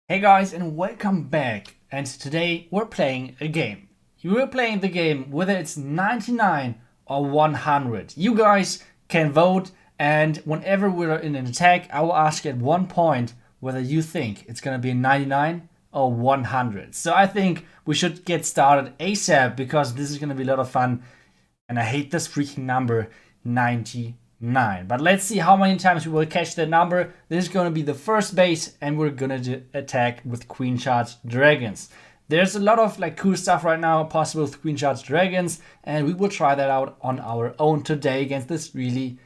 Hey guys, and welcome back. And today we're playing a game. We're playing the game whether it's 99 or 100. You guys can vote, and whenever we're in an attack, I will ask at one point whether you think it's gonna be 99 or 100. So I think we should get started ASAP because this is gonna be a lot of fun, and I hate this freaking number 99. But let's see how many times we will catch that number. This is going to be the first base, and we're going to attack with Queen Charged Dragons. There's a lot of cool stuff right now possible with Queen Charged Dragons, and we will try that out on our own today against this really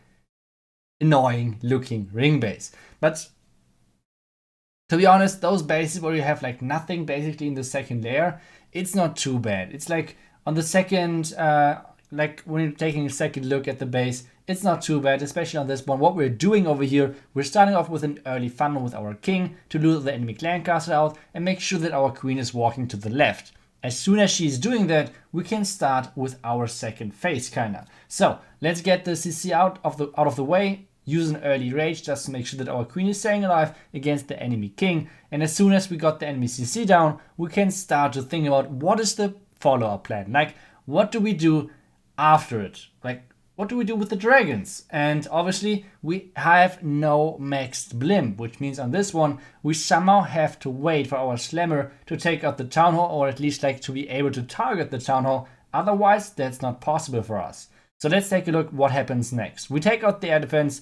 annoying looking ring base. But to be honest, those bases where you have nothing basically in the second layer, it's not too bad. It's on the second when you're taking a second look at the base, it's not too bad, especially on this one. What we're doing over here, we're starting off with an early funnel with our king to lure the enemy clan castle out and make sure that our queen is walking to the left. As soon as she's doing that, we can start with our second phase, kinda. So let's get the CC out of the way, use an early rage just to make sure that our queen is staying alive against the enemy king. And as soon as we got the enemy CC down, we can start to think about what is the follow-up plan. What do we do after it? What do we do with the dragons? And obviously we have no maxed blimp, which means on this one we somehow have to wait for our slammer to take out the town hall, or at least to be able to target the town hall. Otherwise that's not possible for us. So let's take a look what happens next. We take out the air defense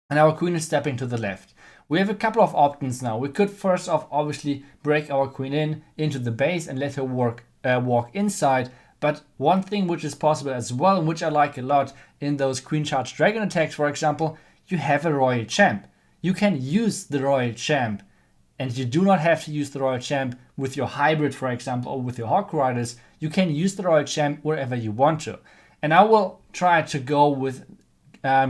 and our queen is stepping to the left. We have a couple of options now. We could first off obviously break our queen into the base and let her walk inside. But one thing which is possible as well, and which I like a lot in those Queen Charged Dragon attacks, for example, you have a Royal Champ. You can use the Royal Champ, and you do not have to use the Royal Champ with your hybrid, for example, or with your Hawk Riders. You can use the Royal Champ wherever you want to. And I will try to go with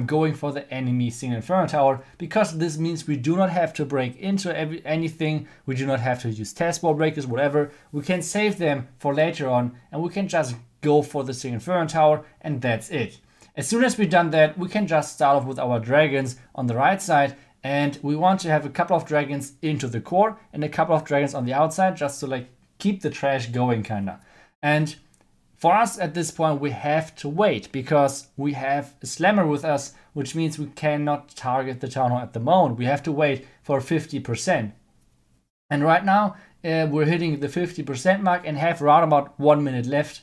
going for the enemy single Inferno Tower, because this means we do not have to break into anything. We do not have to use test ball breakers, whatever. We can save them for later on, and we can just go for the single Inferno Tower, and that's it. As soon as we've done that, we can just start off with our dragons on the right side, and we want to have a couple of dragons into the core and a couple of dragons on the outside, just to keep the trash going, kinda. And for us at this point, we have to wait because we have a slammer with us, which means we cannot target the town hall at the moment. We have to wait for 50%. And right now, we're hitting the 50% mark and have around about 1 minute left.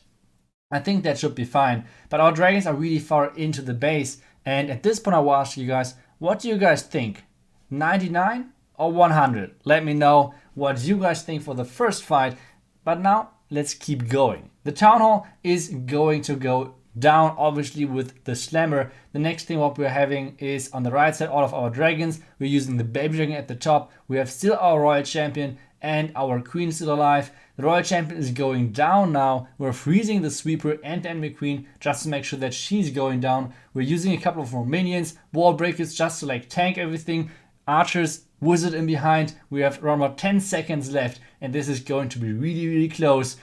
I think that should be fine. But our dragons are really far into the base. And at this point, I will ask you guys, what do you guys think? 99 or 100? Let me know what you guys think for the first fight. But now, let's keep going. The town hall is going to go down, obviously, with the slammer. The next thing what we're having is on the right side all of our dragons. We're using the baby dragon at the top. We have still our royal champion and our queen still alive. The royal champion is going down now. We're freezing the sweeper and the enemy queen just to make sure that she's going down. We're using a couple of more minions, wall breakers, just to tank everything. Archers, wizard in behind. We have around about 10 seconds left, and this is going to be really, really close.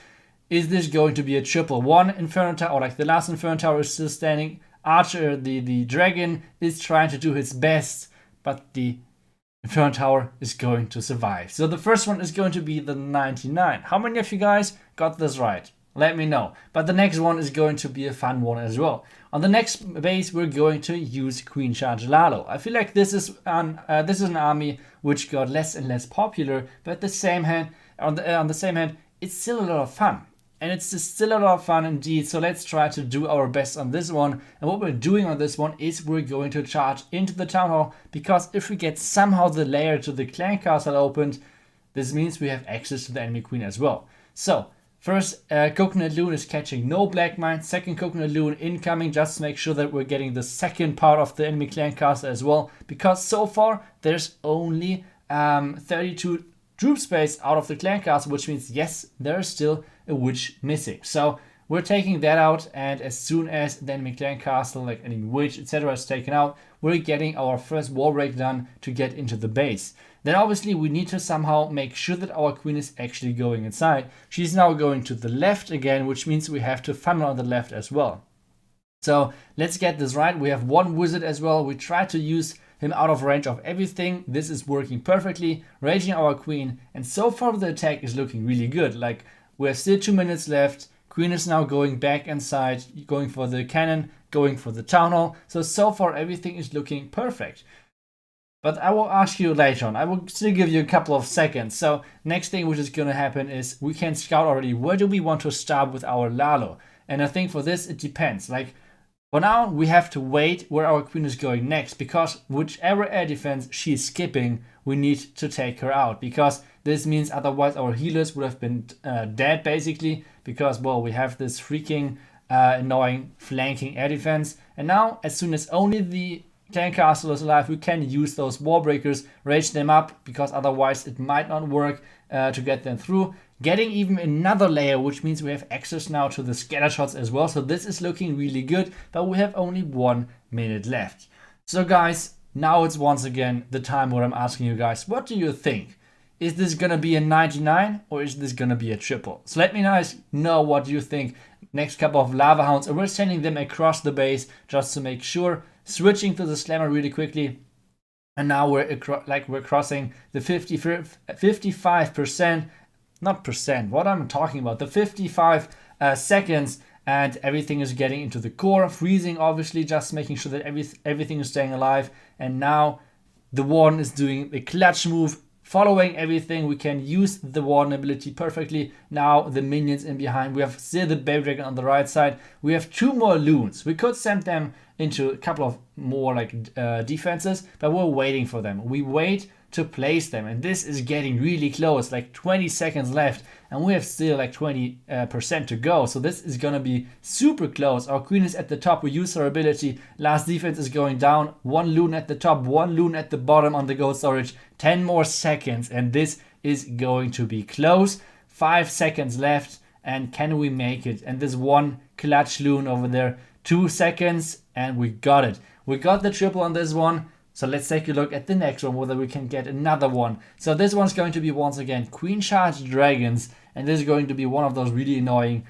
Is this going to be a triple? One Inferno Tower, or the last Inferno Tower is still standing. Archer, the dragon, is trying to do his best, but the Inferno Tower is going to survive. So the first one is going to be the 99. How many of you guys got this right? Let me know. But the next one is going to be a fun one as well. On the next base, we're going to use Queen Charge Lalo. I feel like this is an army which got less and less popular, but at the same hand, on the same hand, it's still a lot of fun. And it's still a lot of fun indeed, so let's try to do our best on this one. And what we're doing on this one is we're going to charge into the town hall, because if we get somehow the layer to the clan castle opened, this means we have access to the enemy queen as well. So first, Coconut Loon is catching no black mine. Second Coconut Loon incoming, just to make sure that we're getting the second part of the enemy clan castle as well, because so far there's only 32 troop space out of the clan castle, which means yes, there's still a witch missing. So we're taking that out, and as soon as the enemy clan castle, any witch, etc. is taken out, we're getting our first wall break done to get into the base. Then obviously we need to somehow make sure that our queen is actually going inside. She's now going to the left again, which means we have to funnel on the left as well. So let's get this right. We have one wizard as well. We try to use him out of range of everything. This is working perfectly, raging our queen, and so far the attack is looking really good. Like, we have still 2 minutes left. Queen is now going back inside, going for the cannon, going for the town hall. So far everything is looking perfect. But I will ask you later on. I will still give you a couple of seconds. So next thing which is going to happen is we can scout already where do we want to start with our Lalo. And I think for this it depends. Like, for now we have to wait where our queen is going next, because whichever air defense she's skipping, we need to take her out, because this means otherwise our healers would have been dead basically, because, well, we have this freaking annoying flanking air defense. And now as soon as only the clan castle is alive, we can use those wall breakers, rage them up, because otherwise it might not work to get them through. Getting even another layer, which means we have access now to the scatter shots as well. So this is looking really good, but we have only 1 minute left. So guys, now it's once again the time where I'm asking you guys, what do you think? Is this gonna be a 99 or is this gonna be a triple? So let me guys know what you think. Next couple of lava hounds, and we're sending them across the base just to make sure. Switching to the slammer really quickly, and now we're crossing the 55%, not percent, what I'm talking about, the 55 seconds, and everything is getting into the core, freezing obviously, just making sure that everything is staying alive. And now the warden is doing a clutch move, following everything. We can use the warden ability perfectly. Now the minions in behind. We have still the baby dragon on the right side. We have 2 more loons. We could send them into a couple of more defenses, but we're waiting for them. We wait to place them, and this is getting really close, like 20 seconds left, and we have still like 20% to go. So this is gonna be super close. Our queen is at the top. We use her ability. Last defense is going down. 1 loon at the top, 1 loon at the bottom on the gold storage. 10 more seconds, and this is going to be close. 5 seconds left, and can we make it? And this 1 clutch loon over there. 2 seconds, and we got it. We got the triple on this one. So let's take a look at the next one, whether we can get another one. So this one's going to be once again Queen Charge Dragons, and this is going to be one of those really annoying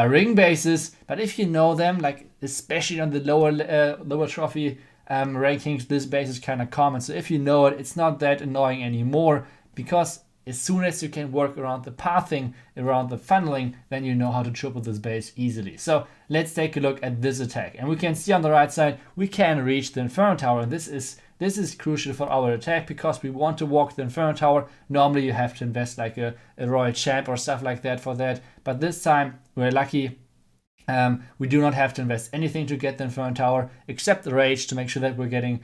ring bases. But if you know them, like especially on the lower trophy rankings, this base is kind of common. So if you know it, it's not that annoying anymore, because as soon as you can work around the pathing, around the funneling, then you know how to triple this base easily. So let's take a look at this attack. And we can see on the right side, we can reach the Inferno Tower. And this is crucial for our attack, because we want to walk the Inferno Tower. Normally you have to invest like a Royal Champ or stuff like that for that. But this time we're lucky. We do not have to invest anything to get the Inferno Tower, except the rage to make sure that we're getting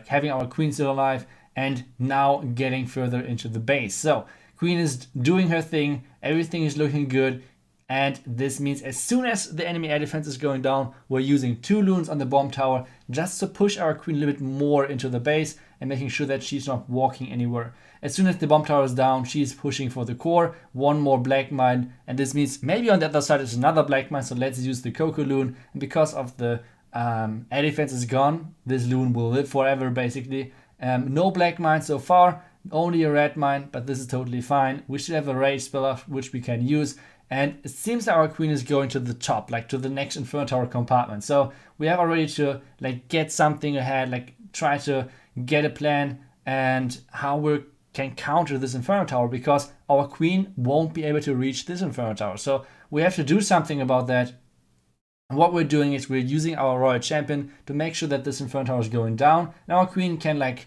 having our queen still alive, and now getting further into the base. So queen is doing her thing, everything is looking good, and this means as soon as the enemy air defense is going down, we're using 2 loons on the bomb tower just to push our queen a little bit more into the base and making sure that she's not walking anywhere. As soon as the bomb tower is down, she's pushing for the core. 1 more black mine, and this means maybe on the other side is another black mine, so let's use the Coco loon. And because of the air defense is gone, this loon will live forever basically. No black mine so far, only a red mine, but this is totally fine. We should have a rage spell off, which we can use. And it seems that our queen is going to the top, like to the next Inferno Tower compartment. So we have already to get something ahead, try to get a plan and how we can counter this Inferno Tower, because our queen won't be able to reach this Inferno Tower. So we have to do something about that. And what we're doing is we're using our Royal Champion to make sure that this Inferno Tower is going down. Now our queen can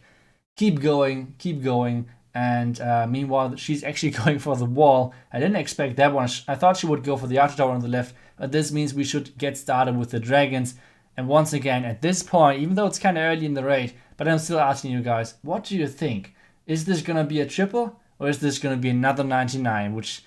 keep going, and meanwhile she's actually going for the wall. I didn't expect that one. I thought she would go for the Archer Tower on the left, but this means we should get started with the dragons. And once again, at this point, even though it's kind of early in the raid, but I'm still asking you guys, what do you think? Is this gonna be a triple, or is this gonna be another 99? Which,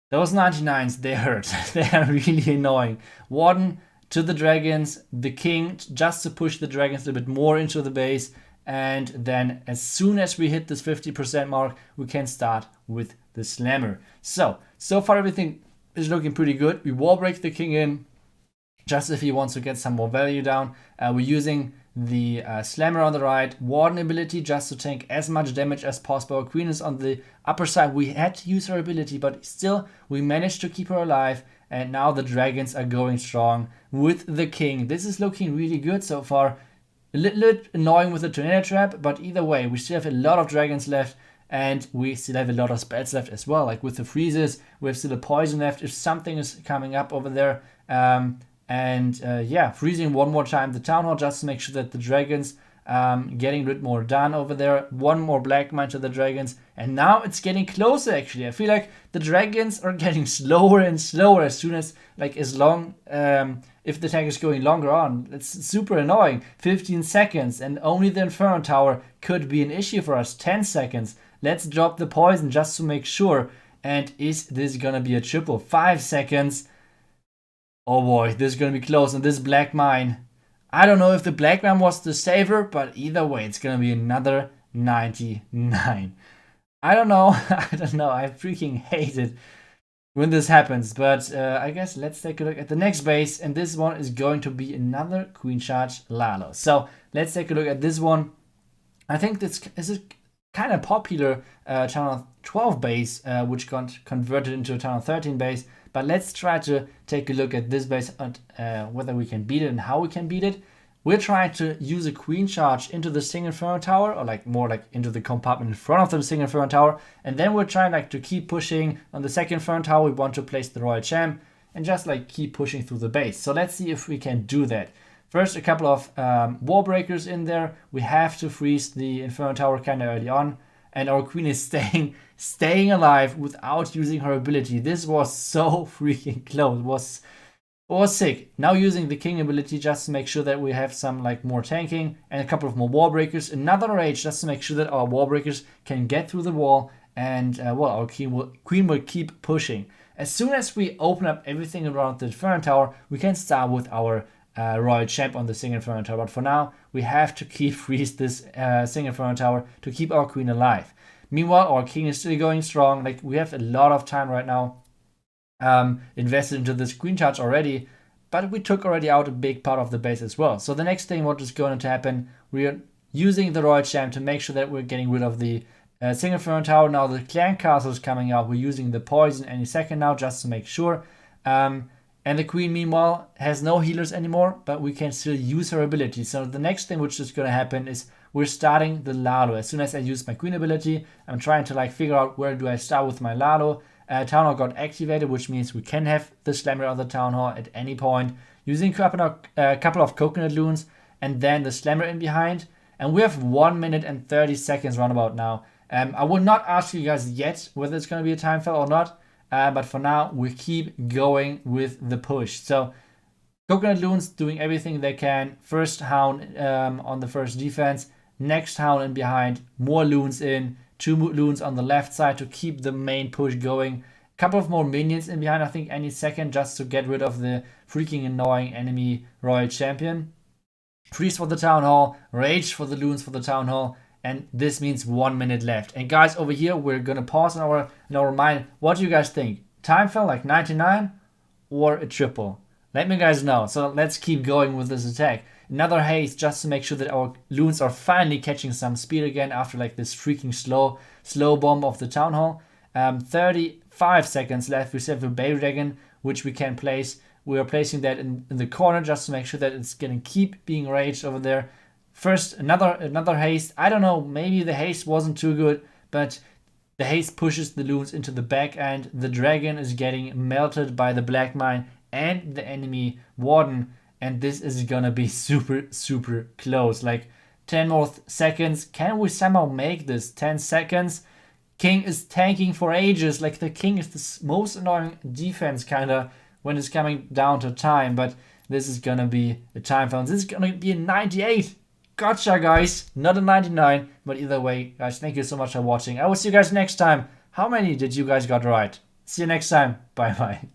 those 99s, they hurt. They are really annoying. Warden to the dragons, the king just to push the dragons a little bit more into the base, and then as soon as we hit this 50% mark, we can start with the slammer. So far everything is looking pretty good. We wall break the king in, just if he wants to get some more value down. We're using the slammer on the right, warden ability just to tank as much damage as possible. Our queen is on the upper side. We had to use her ability, but still we managed to keep her alive. And now the dragons are going strong with the king. This is looking really good so far. A little bit annoying with the tornado trap, but either way, we still have a lot of dragons left, and we still have a lot of spells left as well. Like with the freezes, we have still a poison left if something is coming up over there. Yeah, freezing one more time the town hall just to make sure that the dragons getting a bit more done over there. One more black mine to the dragons, and now it's getting closer. Actually, I feel like the dragons are getting slower and slower as soon as if the tank is going longer on. It's super annoying. 15 seconds, and only the Inferno Tower could be an issue for us. 10 seconds. Let's drop the poison just to make sure. And is this gonna be a triple? 5 seconds. Oh boy, this is gonna be close. And this black mine, I don't know if the black mine was the saver, but either way, it's gonna be another 99. I don't know. I don't know. I freaking hate it when this happens, but I guess let's take a look at the next base, and this one is going to be another Queen Charge Lalo. So let's take a look at this one. I think this is a kind of popular channel 12 base, which got converted into a channel 13 base, but let's try to take a look at this base and whether we can beat it and how we can beat it. We're trying to use a Queen Charge into the single Inferno Tower, or more into the compartment in front of the single Inferno Tower, and then we're trying to keep pushing on the second Inferno Tower. We want to place the Royal Champ and just keep pushing through the base. So let's see if we can do that. First, a couple of wall breakers in there. We have to freeze the Inferno Tower kind of early on, and our Queen is staying alive without using her ability. This was so freaking close. It was sick. Now using the King ability just to make sure that we have some more tanking and a couple of more wall breakers. Another rage just to make sure that our wall breakers can get through the wall, and our Queen will keep pushing. As soon as we open up everything around the Inferno Tower, we can start with our Royal Champ on the single Inferno Tower. But for now, we have to keep freeze this single Inferno Tower to keep our Queen alive. Meanwhile, our King is still going strong. We have a lot of time right now invested into this Queen Charge already, but we took already out a big part of the base as well. So the next thing what is going to happen, we are using the Royal Champ to make sure that we're getting rid of the single Inferno Tower. Now the Clan Castle is coming out. We're using the poison any second now just to make sure. And the Queen, meanwhile, has no healers anymore, but we can still use her ability. So the next thing which is going to happen is we're starting the Lalo. As soon as I use my Queen ability, I'm trying to figure out where do I start with my Lalo. Town Hall got activated, which means we can have the Slammer on the Town Hall at any point, using a couple of Coconut Loons, and then the Slammer in behind. And we have 1 minute and 30 seconds roundabout now. I will not ask you guys yet whether it's going to be a time fail or not, but for now, we keep going with the push. So Coconut Loons doing everything they can. First Hound on the first defense, next Hound in behind, more Loons in, 2 Loons on the left side to keep the main push going. A couple of more minions in behind, I think any second, just to get rid of the freaking annoying enemy Royal Champion. Freeze for the Town Hall, Rage for the Loons for the Town Hall, and this means 1 minute left. And guys, over here, we're gonna pause in our mind. What do you guys think? Time fell 99 or a triple? Let me guys know. So let's keep going with this attack. Another haste just to make sure that our Loons are finally catching some speed again after this freaking slow bomb of the Town Hall. 35 seconds left. We still have a Bay Dragon, which we can place. We are placing that in the corner just to make sure that it's gonna keep being raged over there. First, another haste. I don't know, maybe the haste wasn't too good, but the haste pushes the Loons into the back end. The dragon is getting melted by the black mine and the enemy warden, and this is gonna be super close. 10 more seconds. Can we somehow make this? 10 seconds. King is tanking for ages. The King is the most annoying defense kinda when it's coming down to time, but this is gonna be a time found. This is gonna be a 98. Gotcha, guys. Not a 99, but either way, guys, thank you so much for watching. I will see you guys next time. How many did you guys got right? See you next time. Bye bye.